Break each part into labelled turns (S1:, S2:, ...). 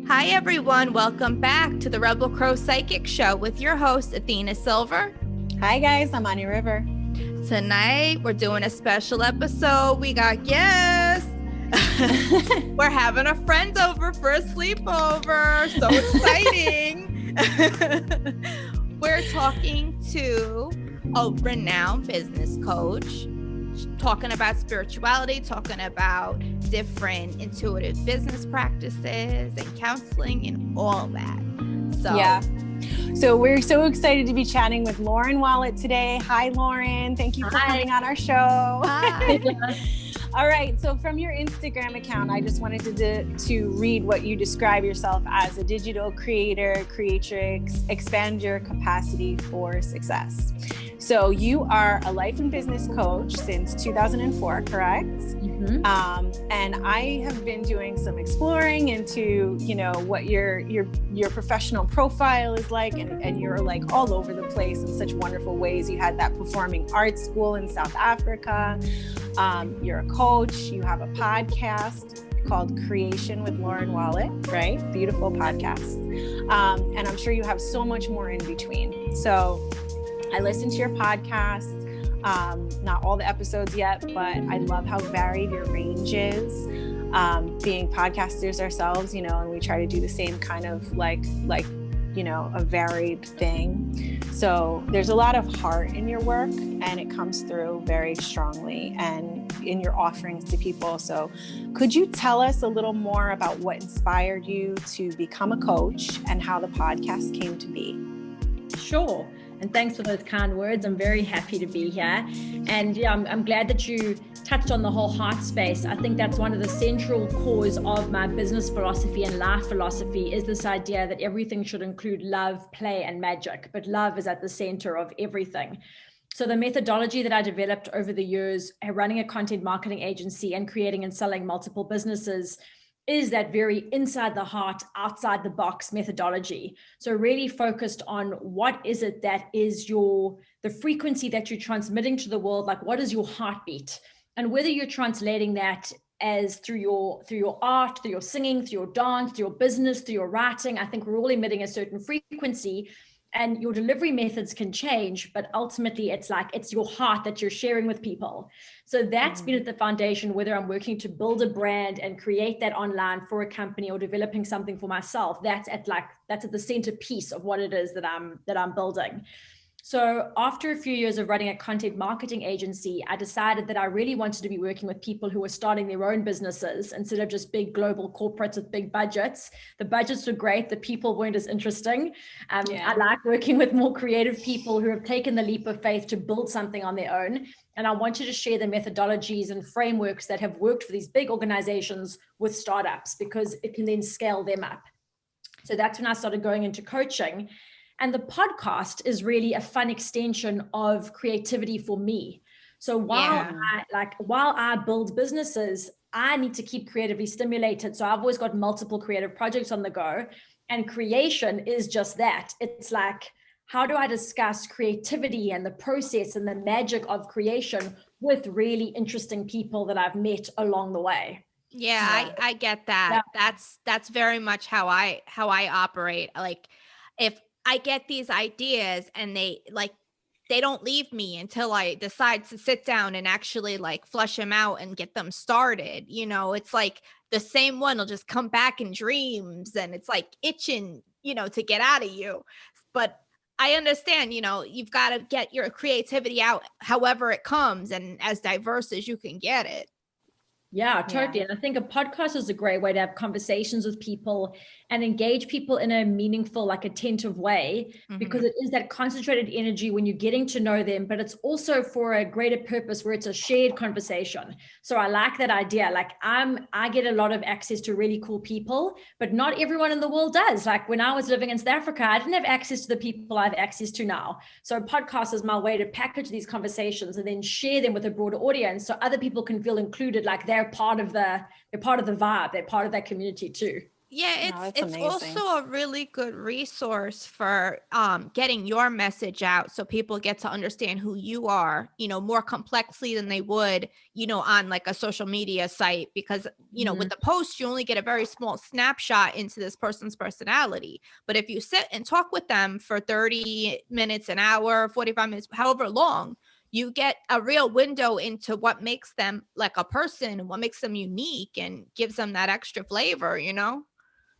S1: Hi, everyone. Welcome back to the Rebel Crow Psychic Show with your host, Athena Silver.
S2: Hi, guys. I'm Anja River.
S1: Tonight, we're doing a special episode. We got guests. We're having a friend over for a sleepover. So exciting. We're talking to a renowned business coach, talking about spirituality, talking about different intuitive business practices and counseling and all that.
S2: So we're so excited to be chatting with Lauren Wallett today. Hi, Lauren. Thank you for coming on our show.
S1: Hi.
S2: All right. So from your Instagram account, I just wanted to read what you describe yourself as: a digital creator, creatrix, expand your capacity for success. So you are a life and business coach since 2004, correct? Mm-hmm. And I have been doing some exploring into, what your professional profile is like, and you're like all over the place in such wonderful ways. You had that performing arts school in South Africa. You're a coach. You have a podcast called Creation with Lauren Wallett, right? Beautiful podcast. And I'm sure you have so much more in between. So I listened to your podcast, not all the episodes yet, but I love how varied your range is. Being podcasters ourselves, and we try to do the same kind of like a varied thing. So there's a lot of heart in your work, and it comes through very strongly and in your offerings to people. So could you tell us a little more about what inspired you to become a coach and how the podcast came to be?
S3: Sure. And thanks for those kind words. I'm very happy to be here. And I'm glad that you touched on the whole heart space. I think that's one of the central cores of my business philosophy and life philosophy is this idea that everything should include love, play, and magic, but love is at the center of everything. So the methodology that I developed over the years, running a content marketing agency and creating and selling multiple businesses, is that very inside the heart, outside the box methodology. So really focused on what is it that is the frequency that you're transmitting to the world, like what is your heartbeat? And whether you're translating that as through your art, through your singing, through your dance, through your business, through your writing, I think we're all emitting a certain frequency. And your delivery methods can change, but ultimately it's your heart that you're sharing with people. So that's been at the foundation, whether I'm working to build a brand and create that online for a company or developing something for myself, that's at the centerpiece of what it is that I'm building. So after a few years of running a content marketing agency, I decided that I really wanted to be working with people who were starting their own businesses instead of just big global corporates with big budgets. The budgets were great. The people weren't as interesting. I like working with more creative people who have taken the leap of faith to build something on their own. And I wanted to share the methodologies and frameworks that have worked for these big organizations with startups because it can then scale them up. So that's when I started going into coaching. And the podcast is really a fun extension of creativity for me. So while I build businesses, I need to keep creatively stimulated. So I've always got multiple creative projects on the go. And creation is just that. It's like, how do I discuss creativity and the process and the magic of creation with really interesting people that I've met along the way?
S1: Yeah, I get that.
S3: Yeah.
S1: That's very much how I operate. Like if I get these ideas and they don't leave me until I decide to sit down and actually flush them out and get them started. It's like the same one will just come back in dreams and it's like itching, to get out of you. But I understand, you've got to get your creativity out however it comes and as diverse as you can get it.
S3: Yeah, totally. Yeah. And I think a podcast is a great way to have conversations with people and engage people in a meaningful, attentive way, because it is that concentrated energy when you're getting to know them, but it's also for a greater purpose where it's a shared conversation. So I like that idea. I get a lot of access to really cool people, but not everyone in the world does. Like when I was living in South Africa, I didn't have access to the people I have access to now. So a podcast is my way to package these conversations and then share them with a broader audience so other people can feel included, like they're part of the vibe, they're part of that community too.
S1: Yeah,
S2: No, that's
S1: it's
S2: amazing.
S1: also a really good resource for getting your message out so people get to understand who you are, more complexly than they would, on like a social media site, because, with the post, you only get a very small snapshot into this person's personality. But if you sit and talk with them for 30 minutes, an hour, 45 minutes, however long, you get a real window into what makes them like a person and what makes them unique and gives them that extra flavor.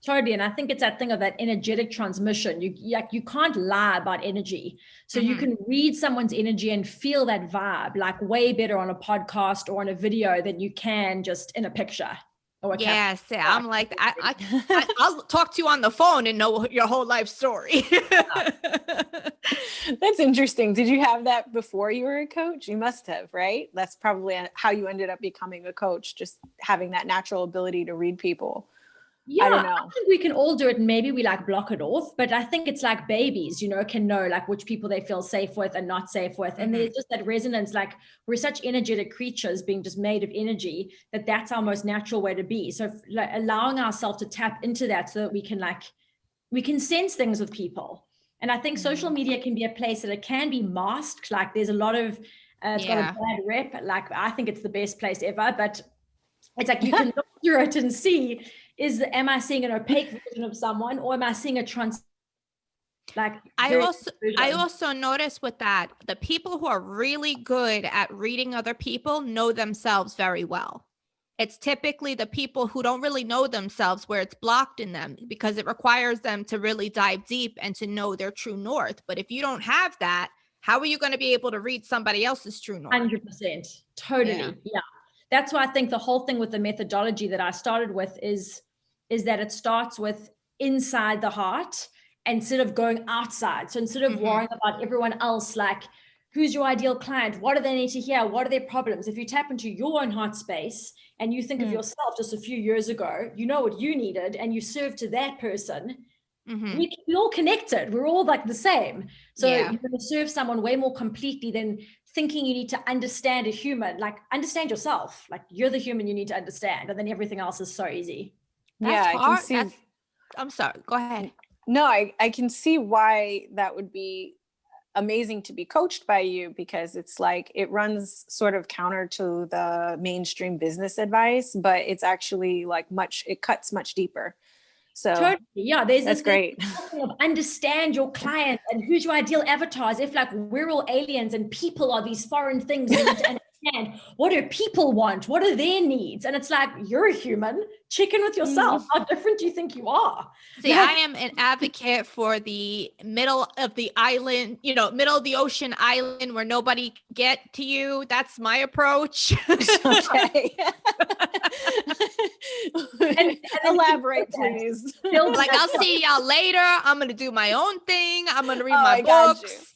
S3: Totally. And I think it's that thing of that energetic transmission. You can't lie about energy. So you can read someone's energy and feel that vibe like way better on a podcast or on a video than you can just in a picture or a
S1: Yes, yeah, I'm like, I'll talk to you on the phone and know your whole life story.
S2: That's interesting. Did you have that before you were a coach? You must have, right? That's probably how you ended up becoming a coach, just having that natural ability to read people.
S3: Yeah,
S2: I don't know.
S3: I think we can all do it and maybe we like block it off, but I think it's like babies, can know like which people they feel safe with and not safe with. And there's just that resonance, like we're such energetic creatures being just made of energy that's our most natural way to be. So like allowing ourselves to tap into that so that we can sense things with people. And I think social media can be a place that it can be masked. Like there's a lot of, it's got a bad rep. Like I think it's the best place ever, but it's like you can look through it and see, am I seeing an opaque version of someone or am I seeing a
S1: I also notice with that, the people who are really good at reading other people know themselves very well. It's typically the people who don't really know themselves where it's blocked in them because it requires them to really dive deep and to know their true north. But if you don't have that, how are you going to be able to read somebody else's true north?
S3: 100%. Totally. Yeah. That's why I think the whole thing with the methodology that I started with is that it starts with inside the heart instead of going outside. So instead of worrying about everyone else, like who's your ideal client? What do they need to hear? What are their problems? If you tap into your own heart space and you think of yourself just a few years ago, you know what you needed and you serve to that person, we're all connected. We're all like the same. So you're going to serve someone way more completely than thinking you need to understand a human. Like understand yourself. Like you're the human you need to understand. And then everything else is so easy.
S1: That's hard. I'm sorry. Go ahead.
S2: No, I can see why that would be amazing to be coached by you, because it's like it runs sort of counter to the mainstream business advice, but it's actually like it cuts much deeper. So
S3: totally. Yeah,
S2: that's great.
S3: Understand your client and who's your ideal avatar. If like we're all aliens and people are these foreign things, you need to understand what do people want? What are their needs? And it's like, you're a human. Check in with yourself. How different do you think you are?
S1: See, I am an advocate for the middle of the island, middle of the ocean island where nobody can get to you. That's my approach.
S2: Okay. and elaborate, please.
S1: Like, I'll see y'all later. I'm going to do my own thing. I'm going to read my books.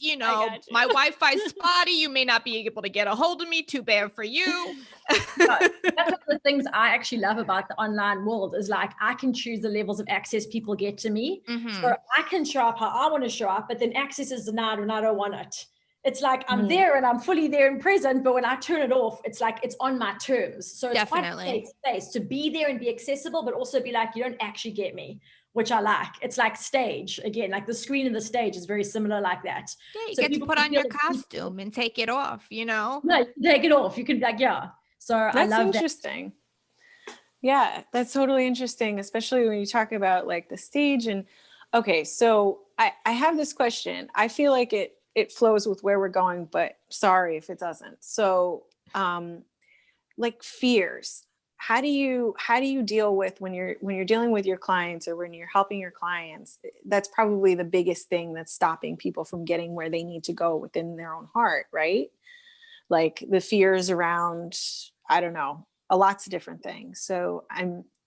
S1: My Wi-Fi spotty. You may not be able to get a hold of me. Too bad for you.
S3: That's one of the things I actually love about the online world is like I can choose the levels of access people get to me. So I can show up how I want to show up, but then access is denied when I don't want it. It's like I'm there and I'm fully there and present, but when I turn it off, it's like it's on my terms. So it's quite a safe space to be there and be accessible, but also be like, you don't actually get me, which I like. It's like stage again, like the screen and the stage is very similar like that.
S1: Yeah, you get to put on your costume and take it off,
S3: No, take it off. You can like, So
S2: that's
S3: I love
S2: interesting. Yeah, that's totally interesting, especially when you talk about like the stage. And okay, so I have this question. I feel like it flows with where we're going, but sorry if it doesn't. So like fears, how do you deal with when you're dealing with your clients or when you're helping your clients? That's probably the biggest thing that's stopping people from getting where they need to go within their own heart, right? Like the fears around, I don't know, lots of different things. So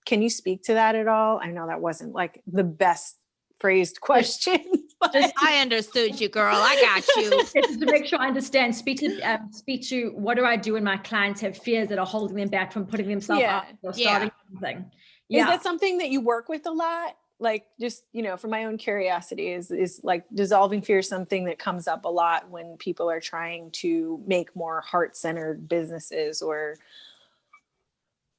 S2: can you speak to that at all? I know that wasn't like the best phrased question.
S1: I understood you, girl. I got you.
S3: Just to make sure I understand, speak to what do I do when my clients have fears that are holding them back from putting themselves out or starting something?
S2: Is that something that you work with a lot? Like just, for my own curiosity, is like dissolving fear something that comes up a lot when people are trying to make more heart-centered businesses or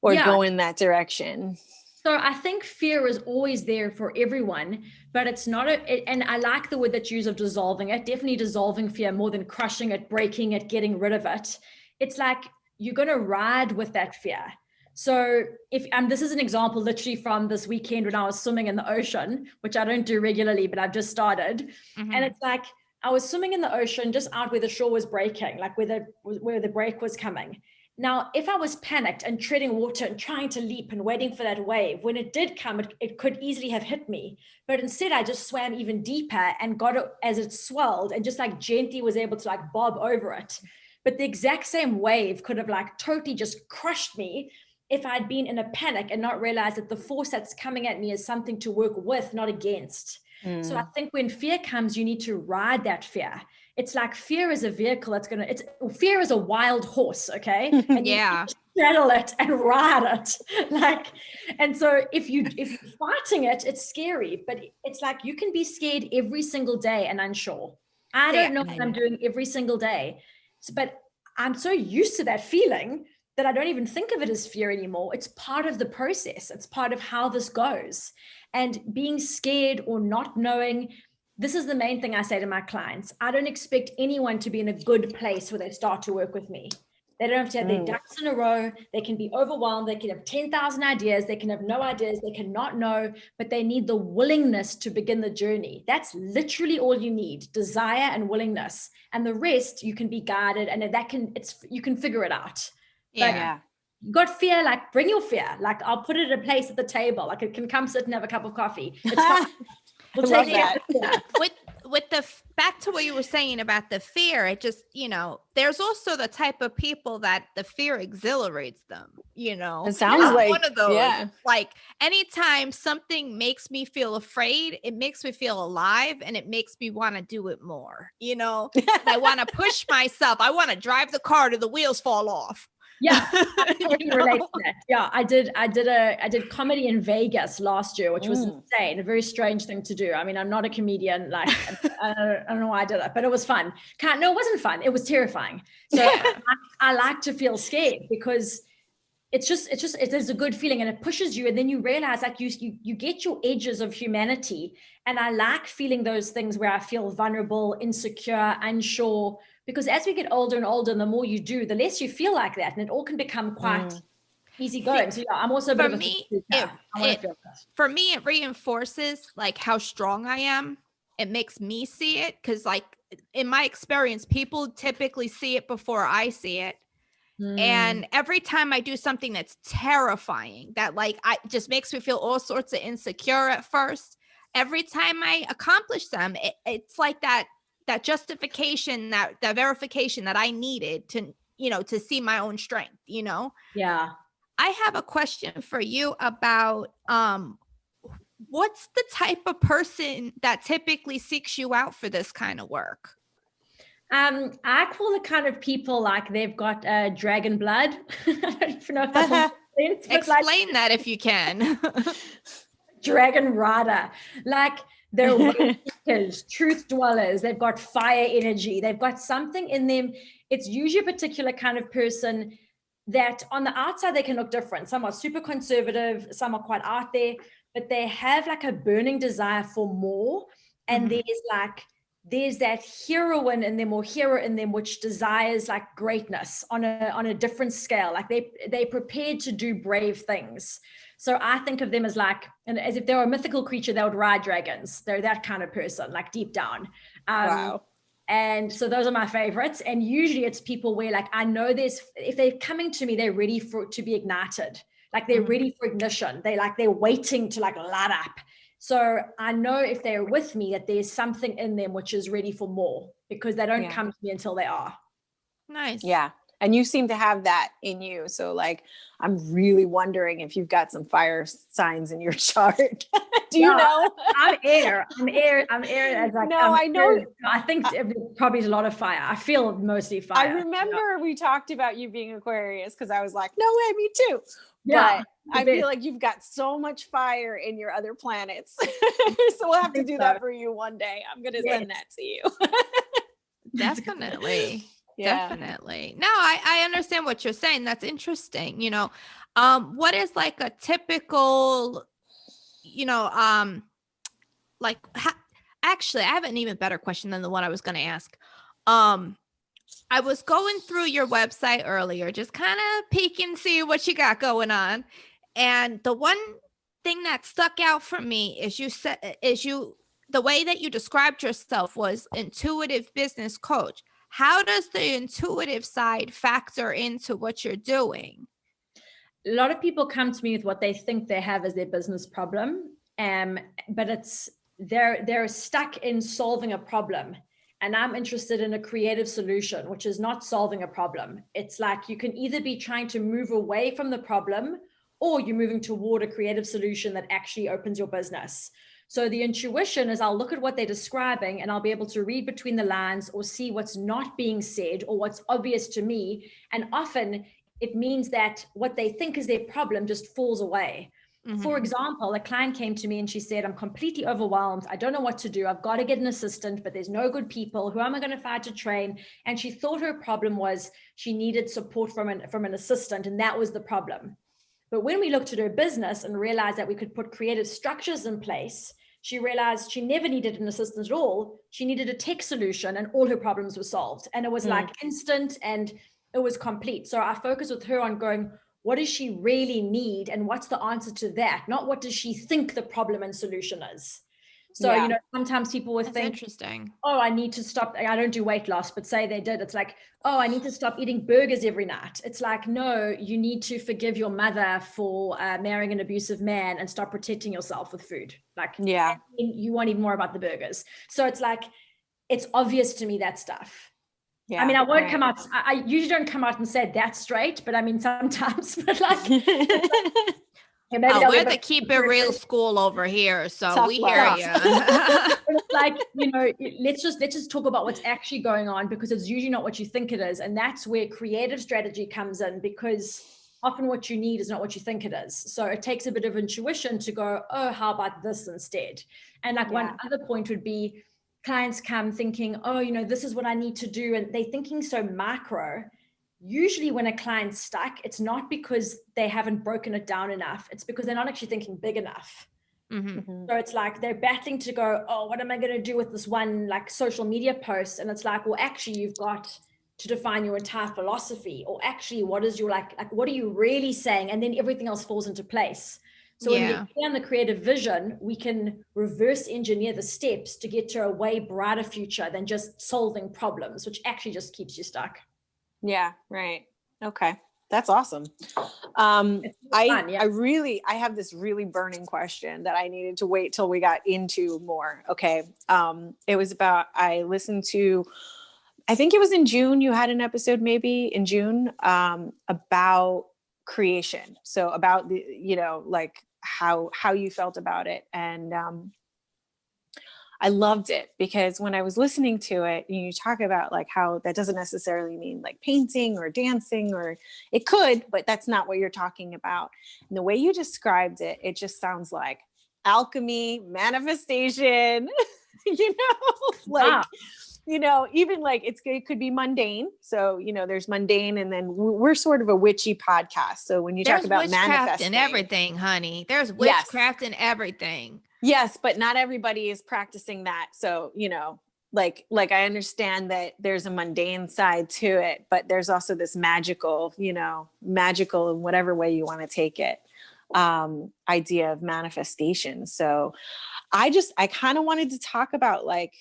S2: go in that direction?
S3: So I think fear is always there for everyone, but it's not and I like the word that you use of dissolving it, definitely dissolving fear more than crushing it, breaking it, getting rid of it. It's like you're going to ride with that fear. So if this is an example literally from this weekend when I was swimming in the ocean, which I don't do regularly, but I've just started.
S1: Mm-hmm.
S3: And it's like I was swimming in the ocean just out where the shore was breaking, like where the break was coming. Now, if I was panicked and treading water and trying to leap and waiting for that wave, when it did come, it could easily have hit me. But instead, I just swam even deeper and got it as it swelled and just like gently was able to like bob over it. But the exact same wave could have like totally just crushed me if I'd been in a panic and not realized that the force that's coming at me is something to work with, not against. So I think when fear comes, you need to ride that fear. It's like fear is a vehicle fear is a wild horse, okay? And you straddle it and ride it. And so if you're fighting it, it's scary, but it's like you can be scared every single day and unsure. I don't know what I'm doing every single day, but I'm so used to that feeling that I don't even think of it as fear anymore. It's part of the process. It's part of how this goes. And being scared or not knowing, this is the main thing I say to my clients. I don't expect anyone to be in a good place where they start to work with me. They don't have to have their ducks in a row. They can be overwhelmed. They can have 10,000 ideas. They can have no ideas. They cannot know, but they need the willingness to begin the journey. That's literally all you need, desire and willingness. And the rest, you can be guided and you can figure it out.
S1: Yeah.
S3: You got fear, like bring your fear. Like I'll put it in a place at the table. Like it can come sit and have a cup of coffee. It's fine. We'll take
S1: that. With the back to what you were saying about the fear, it just, there's also the type of people that the fear exhilarates them,
S2: It sounds like
S1: one of those. Yeah. Like anytime something makes me feel afraid, it makes me feel alive and it makes me want to do it more. I want to push myself. I want to drive the car till the wheels fall off.
S3: Yeah, I totally relate to that. Yeah, I did comedy in Vegas last year, which was insane, a very strange thing to do. I mean, I'm not a comedian, like I don't know why I did it, but it was fun. No, it wasn't fun. It was terrifying. So I like to feel scared because it is a good feeling and it pushes you, and then you realize like you get your edges of humanity. And I like feeling those things where I feel vulnerable, insecure, unsure. Because as we get older and older, and the more you do, the less you feel like that. And it all can become quite easy going. So yeah, I'm also a bit
S1: for me, it reinforces like how strong I am. It makes me see it. Cause like in my experience, people typically see it before I see it. And every time I do something that's terrifying, that like I just makes me feel all sorts of insecure at first. Every time I accomplish them, it's like that justification, that verification that I needed to see my own strength,
S3: Yeah.
S1: I have a question for you about what's the type of person that typically seeks you out for this kind of work?
S3: I call the kind of people like they've got dragon blood. I don't even know if that makes sense.
S1: Explain that if you can.
S3: Dragon rider, like they're way seekers, truth dwellers. They've got fire energy. They've got something in them. It's usually a particular kind of person that on the outside, they can look different. Some are super conservative. Some are quite out there, but they have like a burning desire for more. And there's that heroine in them or hero in them, which desires like greatness on a different scale. Like they're prepared to do brave things. So I think of them as like, and as if they were a mythical creature, they would ride dragons. They're that kind of person, like deep down.
S2: Wow.
S3: And so those are my favorites. And usually it's people where like, I know if they're coming to me, they're ready to be ignited. Like they're ready for ignition. They're waiting to like light up. So I know if they're with me that there's something in them which is ready for more, because they don't come to me until they are.
S1: Nice.
S2: Yeah. And you seem to have that in you. So like, I'm really wondering if you've got some fire signs in your chart. Do you know?
S3: I'm air. As like,
S2: I know.
S3: Air. I think probably is a lot of fire. I feel mostly fire.
S2: I remember we talked about you being Aquarius because I was like, no way, me too.
S3: Yeah.
S2: But I feel like you've got so much fire in your other planets. So we'll have to do that for you one day. I'm going to send that to you.
S1: Definitely. Yeah. Definitely. No, I understand what you're saying. That's interesting. What is like a typical, you know, like actually, I have an even better question than the one I was going to ask. I was going through your website earlier, just kind of peeking, see what you got going on. And the one thing that stuck out for me is the way that you described yourself was intuitive business coach. How does the intuitive side factor into what you're doing?
S3: A lot of people come to me with what they think they have as their business problem, but they're stuck in solving a problem. And I'm interested in a creative solution, which is not solving a problem. It's like you can either be trying to move away from the problem, or you're moving toward a creative solution that actually opens your business. So the intuition is I'll look at what they're describing and I'll be able to read between the lines or see what's not being said or what's obvious to me. And often it means that what they think is their problem just falls away. Mm-hmm. For example, a client came to me and she said, I'm completely overwhelmed. I don't know what to do. I've got to get an assistant, but there's no good people. Who am I going to find to train? And she thought her problem was she needed support from an assistant, and that was the problem. But when we looked at her business and realized that we could put creative structures in place, she realized she never needed an assistant at all. She needed a tech solution and all her problems were solved. And it was like instant and it was complete. So I focused with her on going, what does she really need? And what's the answer to that? Not what does she think the problem and solution is? So, you know, sometimes people would think,
S1: interesting.
S3: Oh, I need to stop. I don't do weight loss, but say they did. It's like, oh, I need to stop eating burgers every night. It's like, no, you need to forgive your mother for marrying an abusive man and stop protecting yourself with food. Like, you won't eat more about the burgers. So it's like, it's obvious to me, that stuff. Yeah, I mean, I won't come out. I usually don't come out and say that straight, but I mean, sometimes, but like,
S1: we're the keep it real school over here. So we hear you.
S3: It's like, you know, let's just talk about what's actually going on, because it's usually not what you think it is. And that's where creative strategy comes in, because often what you need is not what you think it is. So it takes a bit of intuition to go, oh, how about this instead? And like one other point would be, clients come thinking, oh, you know, this is what I need to do. And they're thinking so macro. Usually when a client's stuck, it's not because they haven't broken it down enough. It's because they're not actually thinking big enough. Mm-hmm. So it's like they're battling to go, oh, what am I going to do with this one like social media post? And it's like, well, actually, you've got to define your entire philosophy, or actually, what is your like what are you really saying? And then everything else falls into place. So when we plan the creative vision, we can reverse engineer the steps to get to a way brighter future than just solving problems, which actually just keeps you stuck.
S2: Yeah, right. Okay. That's awesome. I have this really burning question that I needed to wait till we got into more. Okay. It was about, I listened to, I think it was in June, you had an episode maybe in June, about creation. So about the, you know, like how you felt about it. And, I loved it, because when I was listening to it, you talk about like how that doesn't necessarily mean like painting or dancing, or it could, but that's not what you're talking about. And the way you described it, it just sounds like alchemy, manifestation, you know, like, you know, even like it could be mundane. So, you know, there's mundane, and then we're sort of a witchy podcast. So when you talk about manifesting
S1: and everything, honey, there's witchcraft and everything.
S2: Yes, but not everybody is practicing that. So, you know, like I understand that there's a mundane side to it, but there's also this magical, you know, magical in whatever way you want to take it, idea of manifestation. So I kind of wanted to talk about like,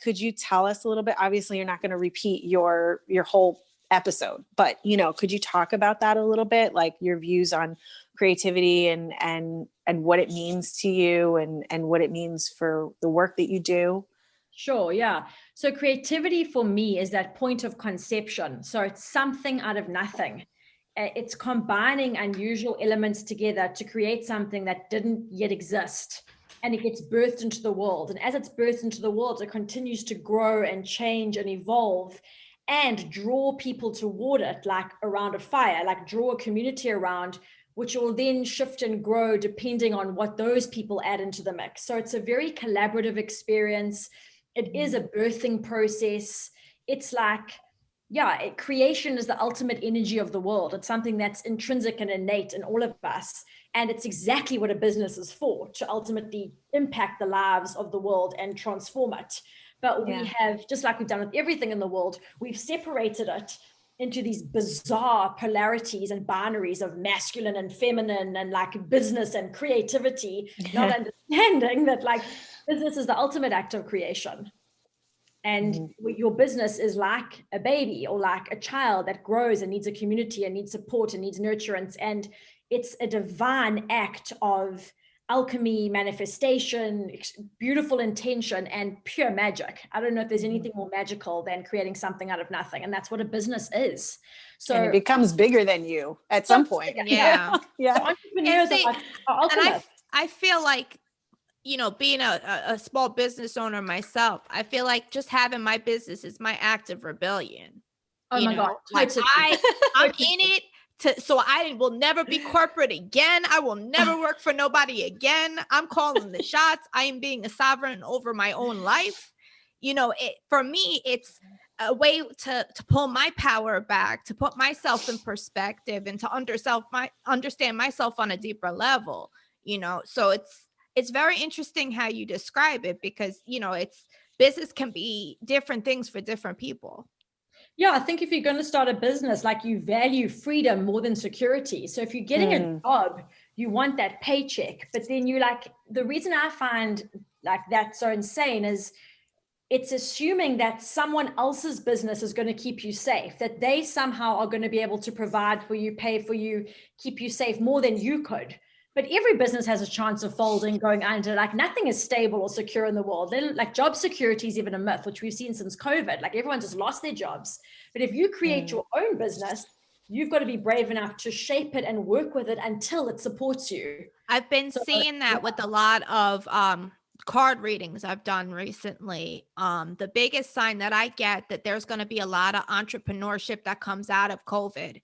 S2: could you tell us a little bit? Obviously, you're not going to repeat your whole episode, but, you know, could you talk about that a little bit? Like your views on creativity and what it means to you and what it means for the work that you do?
S3: Sure. Yeah. So creativity for me is that point of conception. So it's something out of nothing. It's combining unusual elements together to create something that didn't yet exist. And it gets birthed into the world. And as it's birthed into the world, it continues to grow and change and evolve and draw people toward it, like around a fire, like draw a community around, which will then shift and grow depending on what those people add into the mix. So it's a very collaborative experience. It is a birthing process. It's like creation is the ultimate energy of the world. It's something that's intrinsic and innate in all of us. And it's exactly what a business is for, to ultimately impact the lives of the world and transform it. But we have, just like we've done with everything in the world, we've separated it into these bizarre polarities and binaries of masculine and feminine and like business and creativity, not understanding that like business is the ultimate act of creation. And your business is like a baby or like a child that grows and needs a community and needs support and needs nurturance. And it's a divine act of alchemy, manifestation, beautiful intention, and pure magic. I don't know if there's anything more magical than creating something out of nothing. And that's what a business is. So
S4: and it becomes bigger than you at some point.
S1: Yeah.
S3: So entrepreneurs are ultimate.
S1: And I feel like, you know, being a small business owner myself, I feel like just having my business is my act of rebellion.
S3: Oh my God.
S1: Like I'm in it so I will never be corporate again. I will never work for nobody again. I'm calling the shots. I am being a sovereign over my own life. You know, for me, it's a way to pull my power back, to put myself in perspective and to understand myself on a deeper level, you know. So it's very interesting how you describe it, because, you know, business can be different things for different people.
S3: Yeah, I think if you're going to start a business, like, you value freedom more than security. So if you're getting a job, you want that paycheck. But then the reason I find like that so insane is it's assuming that someone else's business is going to keep you safe, that they somehow are going to be able to provide for you, pay for you, keep you safe more than you could. But every business has a chance of folding, going under. Like, nothing is stable or secure in the world. Then, like, job security is even a myth, which we've seen since COVID. Like, everyone just lost their jobs. But if you create your own business, you've got to be brave enough to shape it and work with it until it supports you.
S1: I've been seeing that with a lot of card readings I've done recently. The biggest sign that I get that there's going to be a lot of entrepreneurship that comes out of COVID.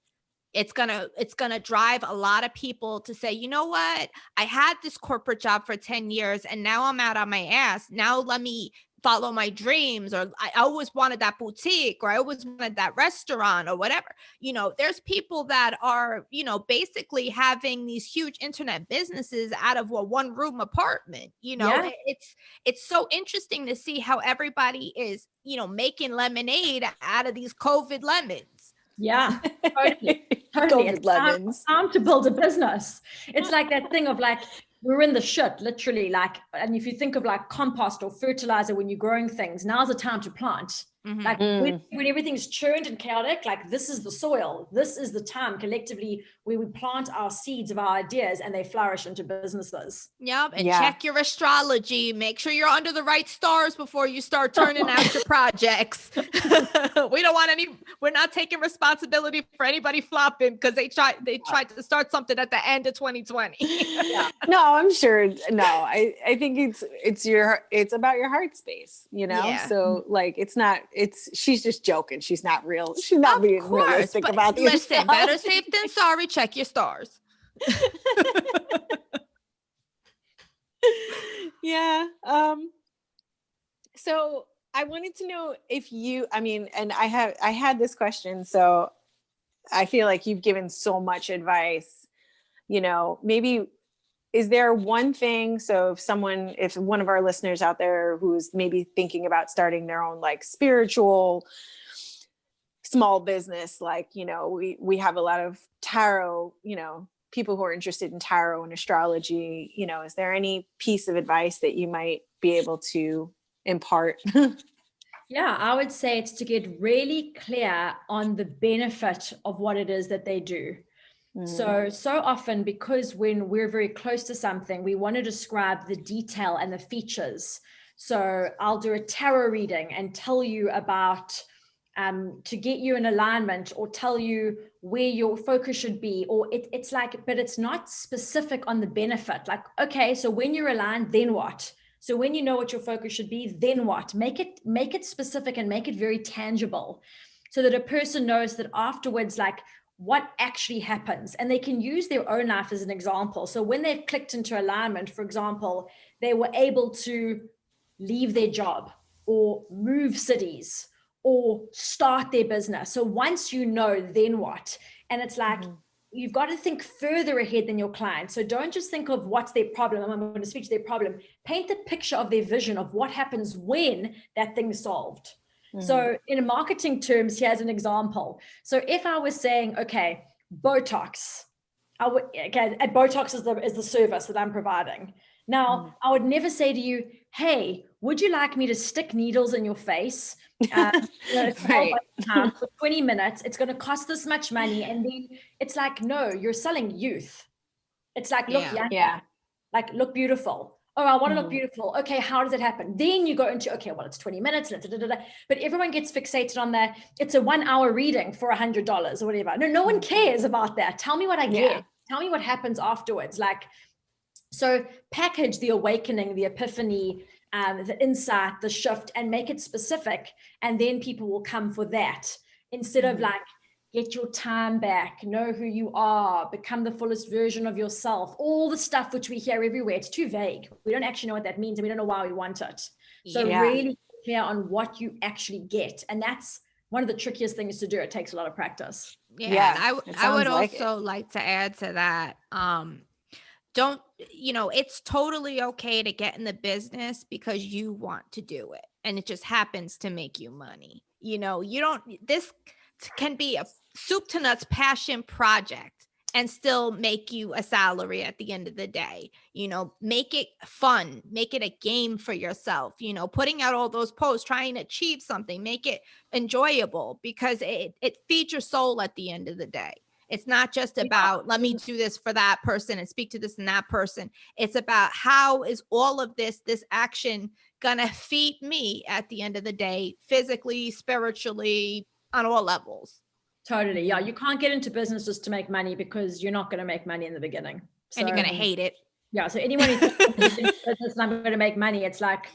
S1: It's gonna drive a lot of people to say, you know what? I had this corporate job for 10 years and now I'm out on my ass. Now let me follow my dreams, or I always wanted that boutique, or I always wanted that restaurant, or whatever. You know, there's people that are, you know, basically having these huge internet businesses out of a one-room apartment. You know, it's so interesting to see how everybody is, you know, making lemonade out of these COVID lemons.
S3: Yeah, totally. It's time to build a business. It's like that thing of like, we're in the shit, literally. Like, and if you think of like compost or fertilizer when you're growing things, now's the time to plant. Like when everything's churned and chaotic, like, this is the soil. This is the time collectively where we plant our seeds of our ideas and they flourish into businesses.
S1: Yep. And check your astrology. Make sure you're under the right stars before you start turning out your projects. We don't want we're not taking responsibility for anybody flopping because they tried to start something at the end of 2020.
S4: No, I'm sure. No, I think it's about your heart space, you know? Yeah. So like, she's just joking. She's not real. She's not being realistic about these.
S1: Listen, better safe than sorry. Check your stars.
S4: Yeah. So I wanted to know if and I had this question, so I feel like you've given so much advice, you know, maybe, is there one thing? So if one of our listeners out there who's maybe thinking about starting their own like spiritual small business, like, you know, we have a lot of tarot, you know, people who are interested in tarot and astrology, you know, is there any piece of advice that you might be able to impart?
S3: Yeah, I would say it's to get really clear on the benefit of what it is that they do. So often, because when we're very close to something, we want to describe the detail and the features. So I'll do a tarot reading and tell you about, to get you in alignment, or tell you where your focus should be, or it's like, but it's not specific on the benefit. Like, okay, so when you're aligned, then what? So when you know what your focus should be, then what? Make it specific and make it very tangible, so that a person knows that afterwards, like, what actually happens, and they can use their own life as an example. So when they've clicked into alignment, for example, they were able to leave their job or move cities or start their business. So once you know, then what? And it's like, you've got to think further ahead than your client. So don't just think of what's their problem. I'm going to speak to their problem. Paint the picture of their vision of what happens when that thing's solved. So in marketing terms, here's an example. So if I was saying, okay, Botox, Botox is the service that I'm providing. Now, I would never say to you, hey, would you like me to stick needles in your face? For 20 minutes, it's going to cost this much money. And then it's like, no, you're selling youth. It's like, look, like, look beautiful. Oh, I want to look beautiful. Okay, how does it happen? Then you go into, okay, well, it's 20 minutes. But everyone gets fixated on that. It's a 1 hour reading for $100 or whatever. No one cares about that. Tell me what I get. Tell me what happens afterwards. Like, so package the awakening, the epiphany, the insight, the shift, and make it specific. And then people will come for that instead of like, get your time back, know who you are, become the fullest version of yourself, all the stuff which we hear everywhere. It's too vague. We don't actually know what that means and we don't know why we want it. So really clear on what you actually get. And that's one of the trickiest things to do. It takes a lot of practice.
S1: I would also like to add to that. It's totally okay to get in the business because you want to do it and it just happens to make you money. This can be a soup to nuts passion project and still make you a salary at the end of the day. Make it fun, make it a game for yourself, putting out all those posts, trying to achieve something, make it enjoyable because it feeds your soul at the end of the day. It's not just about, let me do this for that person and speak to this and that person. It's about how is all of this action going to feed me at the end of the day, physically, spiritually, on all levels.
S3: Totally. Yeah. You can't get into business just to make money because you're not going to make money in the beginning.
S1: And you're going to hate it.
S3: Yeah. So anyone who thinks business and I'm going to make money, it's like,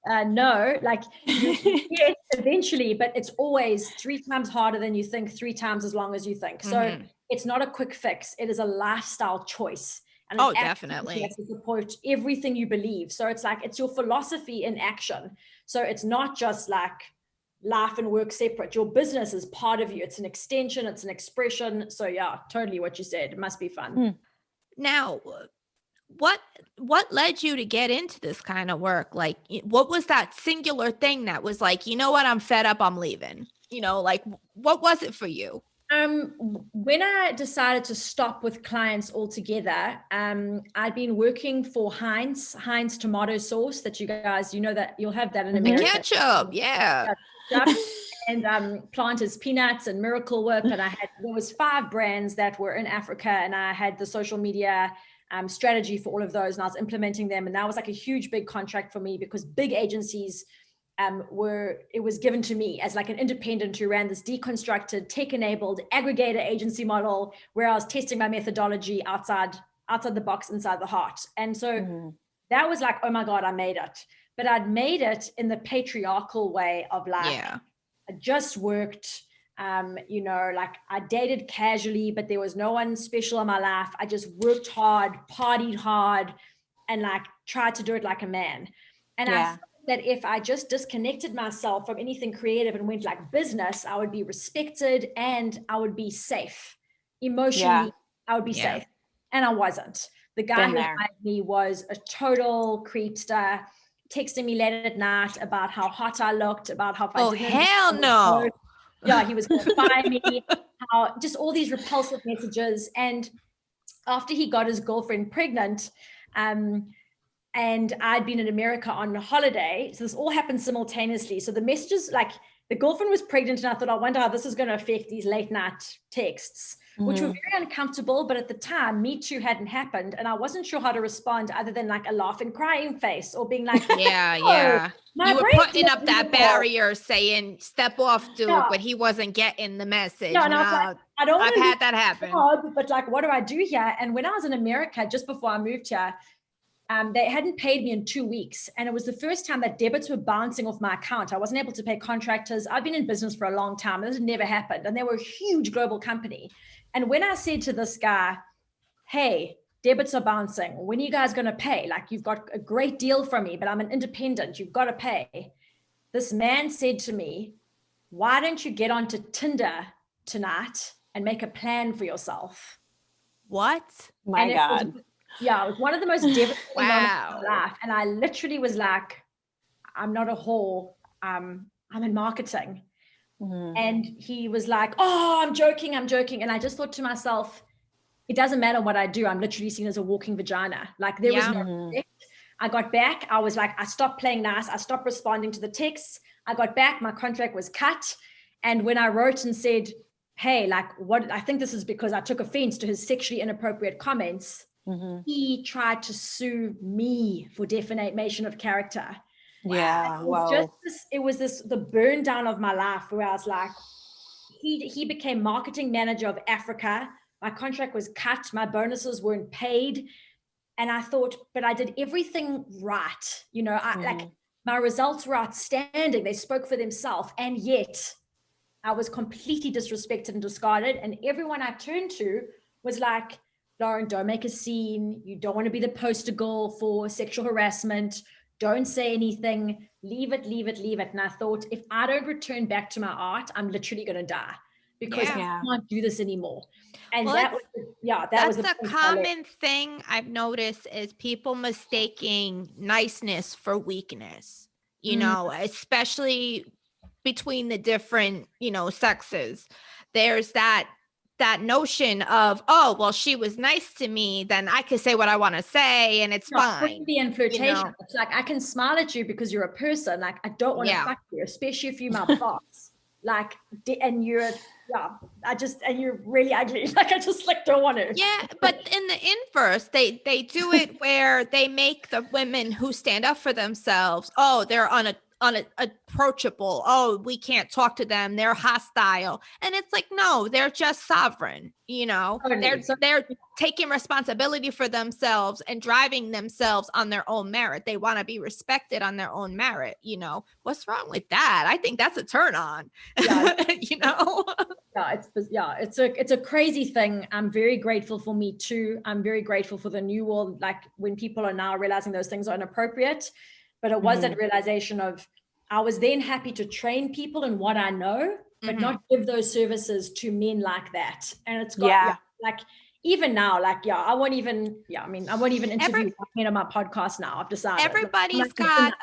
S3: no, like yes, eventually, but it's always 3 times harder than you think, 3 times as long as you think. So it's not a quick fix. It is a lifestyle choice. And
S1: definitely.
S3: To support everything you believe. So it's like, it's your philosophy in action. So it's not just like life and work separate. Your business is part of you. It's an extension. It's an expression. So yeah, totally what you said. It must be fun.
S1: Now, what led you to get into this kind of work? Like, what was that singular thing that was like, you know what, I'm fed up, I'm leaving? Like, what was it for you?
S3: When I decided to stop with clients altogether, I'd been working for Heinz tomato sauce that you guys, that you'll have that in America.
S1: Ketchup, yeah.
S3: And Planters peanuts and Miracle Whip. And there was 5 brands that were in Africa, and I had the social media strategy for all of those, and I was implementing them. And that was like a huge, big contract for me because big agencies it was given to me as like an independent who ran this deconstructed, tech-enabled aggregator agency model where I was testing my methodology outside the box, inside the heart. And so that was like, oh my God, I made it. But I'd made it in the patriarchal way of like, I just worked, like I dated casually, but there was no one special in my life. I just worked hard, partied hard, and like tried to do it like a man. And I thought that if I just disconnected myself from anything creative and went like business, I would be respected and I would be safe. Emotionally, I would be safe. And I wasn't. The guy who hired me was a total creepster, texting me late at night about how hot I looked, about how
S1: hell no.
S3: Yeah, he was going to fire me, how just all these repulsive messages. And after he got his girlfriend pregnant, and I'd been in America on holiday. So this all happened simultaneously. So the messages, like the girlfriend was pregnant, and I thought, I wonder how this is going to affect these late night texts, which were very uncomfortable. But at the time, Me Too hadn't happened. And I wasn't sure how to respond other than like a laughing, crying face or being like,
S1: you were putting up that barrier saying, step off, dude, but he wasn't getting the message.
S3: And I was like, I've
S1: had that happen.
S3: But like, what do I do here? And when I was in America, just before I moved here, they hadn't paid me in 2 weeks. And it was the first time that debits were bouncing off my account. I wasn't able to pay contractors. I've been in business for a long time. This had never happened. And they were a huge global company. And when I said to this guy, hey, debits are bouncing. When are you guys going to pay? Like, you've got a great deal from me, but I'm an independent. You've got to pay. This man said to me, why don't you get onto Tinder tonight and make a plan for yourself?
S1: What?
S4: My
S3: And
S4: God.
S3: it was one of the most devastating moments of my
S1: Wow.
S3: life. And I literally was like, I'm not a whore. I'm in marketing.
S4: Mhm.
S3: And he was like, oh, I'm joking. And I just thought to myself, it doesn't matter what I do. I'm literally seen as a walking vagina. Like there was
S1: Yeah.
S3: no respect. I got back. I was like, I stopped playing nice. I stopped responding to the texts. I got back. My contract was cut. And when I wrote and said, hey, like what, I think this is because I took offense to his sexually inappropriate comments.
S4: Mhm.
S3: He tried to sue me for defamation of character.
S4: Yeah.
S3: It was the burn down of my life where I was like, he became marketing manager of Africa. My contract was cut. My bonuses weren't paid. And I thought, but I did everything right. You know, like my results were outstanding. They spoke for themselves. And yet I was completely disrespected and discarded. And everyone I turned to was like, Lauren, don't make a scene. You don't want to be the poster girl for sexual harassment. Don't say anything. Leave it. And I thought, if I don't return back to my art, I'm literally going to die because
S1: Yeah.
S3: I can't do this anymore. And
S1: Well,
S3: that was
S1: that's a common thing I've noticed is people mistaking niceness for weakness, you know, especially between the different, you know, sexes. There's that notion of, oh, well, she was nice to me, then I could say what I want to say and it's fine.
S3: And flirtation.
S1: You know?
S3: It's like, I can smile at you because you're a person. Like, I don't want to fuck you, especially if you're my boss. Like, and you're, and you're really ugly. Like, I just like don't want to.
S1: Yeah, but in the inverse, they do it where they make the women who stand up for themselves, oh, they're unapproachable. Oh, we can't talk to them. They're hostile. And it's like, no, they're just sovereign, you know.
S3: Totally.
S1: They're taking responsibility for themselves and driving themselves on their own merit. They want to be respected on their own merit, you know. What's wrong with that? I think that's a turn on.
S3: Yeah.
S1: You know.
S3: It's a crazy thing. I'm very grateful for Me Too. I'm very grateful for the new world, like when people are now realizing those things are inappropriate. But it was that realization of, I was then happy to train people in what I know, but not give those services to men like that. And it's got like even now, like I won't even interview men on my podcast now. I've decided
S1: everybody's got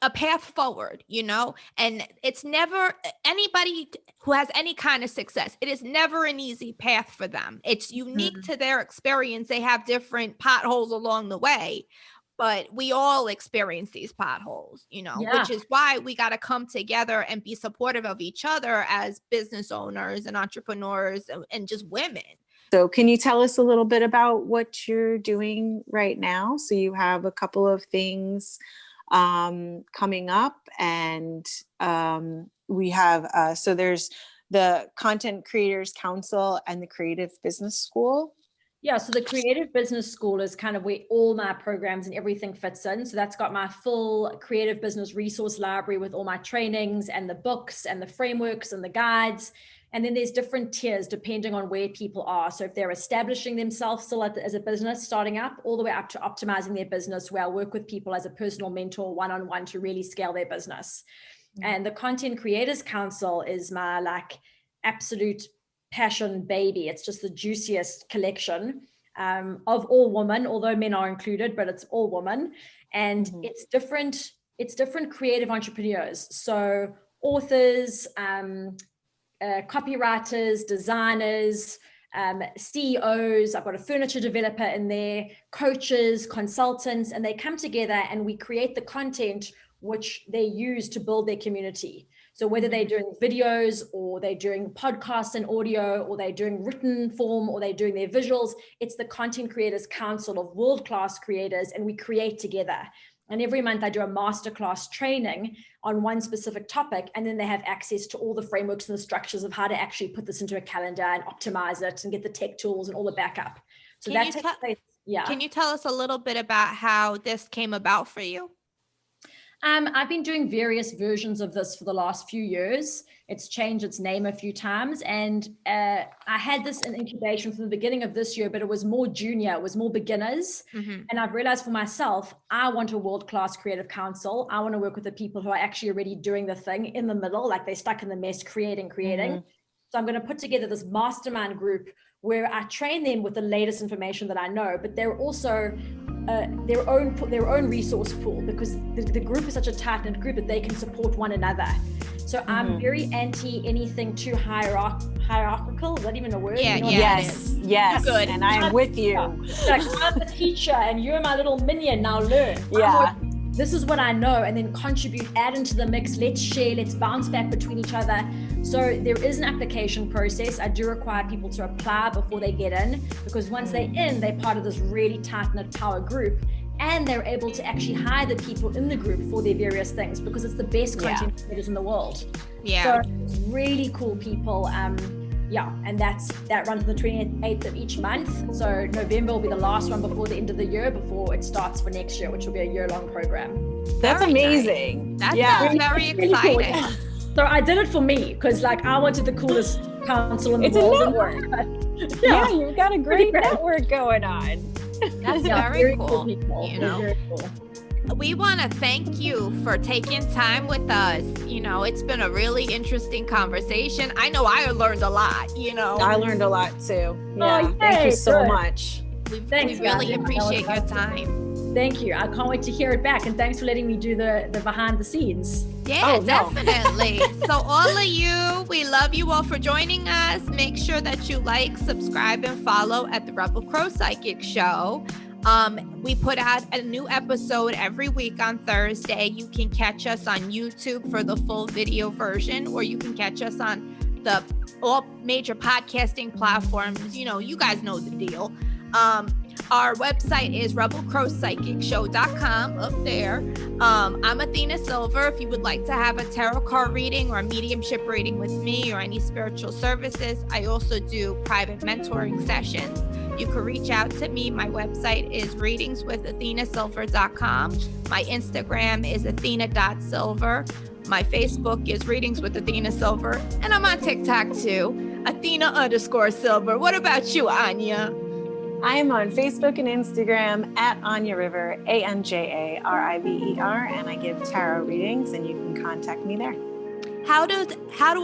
S1: a path forward, you know, and it's never anybody who has any kind of success. It is never an easy path for them. It's unique to their experience. They have different potholes along the way, but we all experience these potholes, you know, which is why we got to come together and be supportive of each other as business owners and entrepreneurs and just women.
S4: So can you tell us a little bit about what you're doing right now? So you have a couple of things coming up, and we have so there's the Content Creators Council and the Creative Business School.
S3: Yeah, so the Creative Business School is kind of where all my programs and everything fits in. So that's got my full creative business resource library with all my trainings and the books and the frameworks and the guides. And then there's different tiers depending on where people are. So if they're establishing themselves still as a business, starting up, all the way up to optimizing their business, where I work with people as a personal mentor one-on-one to really scale their business. And the Content Creators Council is my like absolute passion baby. It's just the juiciest collection of all women, although men are included, but it's all women. And it's different creative entrepreneurs. So authors, copywriters, designers, CEOs, I've got a furniture developer in there, coaches, consultants, and they come together and we create the content which they use to build their community. So whether they're doing videos or they're doing podcasts and audio, or they're doing written form, or they're doing their visuals, it's the Content Creators Council of world-class creators, and we create together. And every month I do a masterclass training on one specific topic, and then they have access to all the frameworks and the structures of how to actually put this into a calendar and optimize it and get the tech tools and all the backup. So that takes place. Yeah.
S1: Can you tell us a little bit about how this came about for you?
S3: I've been doing various versions of this for the last few years. It's changed its name a few times. And I had this in incubation from the beginning of this year, but it was more junior, it was more beginners.
S1: Mm-hmm.
S3: And I've realized for myself, I want a world-class creative council. I want to work with the people who are actually already doing the thing in the middle, like they're stuck in the mess, creating.
S4: Mm-hmm.
S3: So I'm going to put together this mastermind group where I train them with the latest information that I know, but they're also their own resource pool, because the group is such a tight-knit group that they can support one another. So I'm very anti anything too hierarchical. Is that even a word?
S1: Yeah,
S3: You know what
S1: yeah.
S3: I mean?
S4: Yes.
S1: Good.
S4: And I am with you.
S3: Like, I'm the teacher and you're my little minion, now learn.
S4: Yeah.
S3: This is what I know, and then contribute, add into the mix, let's share, let's bounce back between each other. So there is an application process. I do require people to apply before they get in, because once they're in, they're part of this really tight-knit power group, and they're able to actually hire the people in the group for their various things, because it's the best content creators in the world.
S1: Yeah.
S3: So really cool people. And that runs on the 28th of each month. So November will be the last one before the end of the year, before it starts for next year, which will be a year-long program.
S4: That's
S1: Very
S4: amazing.
S1: Nice. That
S4: Yeah.
S1: sounds very
S3: Really cool.
S1: exciting.
S3: So I did it for me, because like I wanted the coolest council in the
S4: It's a
S3: world.
S4: network. Yeah, you've got a great
S3: great.
S4: network going on.
S1: That's
S3: Yeah,
S1: very cool.
S3: people.
S1: You know,
S3: Very cool.
S1: we want to thank you for taking time with us. You know, it's been a really interesting conversation. I know I learned a lot, you know.
S4: I learned a lot too. Yeah.
S3: yay,
S4: Thank you so
S3: good.
S4: much.
S3: Thanks,
S1: we really
S3: guys.
S1: appreciate your
S3: That was
S1: time.
S3: Thank you. I can't wait to hear it back, and thanks for letting me do the behind the scenes.
S1: Yeah,
S4: Oh, no.
S1: definitely. So all of you, we love you all for joining us. Make sure that you like, subscribe, and follow at the Rebel Crow Psychic Show. We put out a new episode every week on Thursday. You can catch us on YouTube for the full video version, or you can catch us on all major podcasting platforms. You know, you guys know the deal. Our website is rebelcrowpsychicshow.com up there. I'm Athena Silver. If you would like to have a tarot card reading or a mediumship reading with me, or any spiritual services, I also do private mentoring sessions. You can reach out to me. My website is readingswithathenasilver.com. My Instagram is athena.silver. My Facebook is Readings with Athena Silver. And I'm on TikTok too, Athena_Silver. What about you, Anja?
S4: I am on Facebook and Instagram at Anja River, ANJARIVER, and I give tarot readings, and you can contact me there.
S1: How do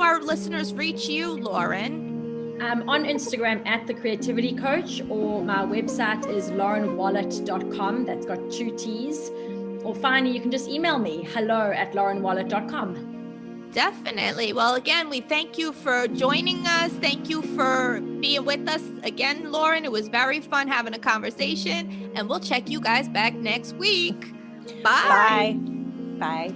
S1: our listeners reach you, Lauren?
S3: On Instagram at The Creativity Coach, or my website is laurenwallett.com. That's got 2 T's. Or finally, you can just email me, hello@laurenwallett.com.
S1: Definitely. Well, again, we thank you for joining us. Thank you for being with us again, Lauren. It was very fun having a conversation, and we'll check you guys back next week. Bye.
S4: Bye. Bye.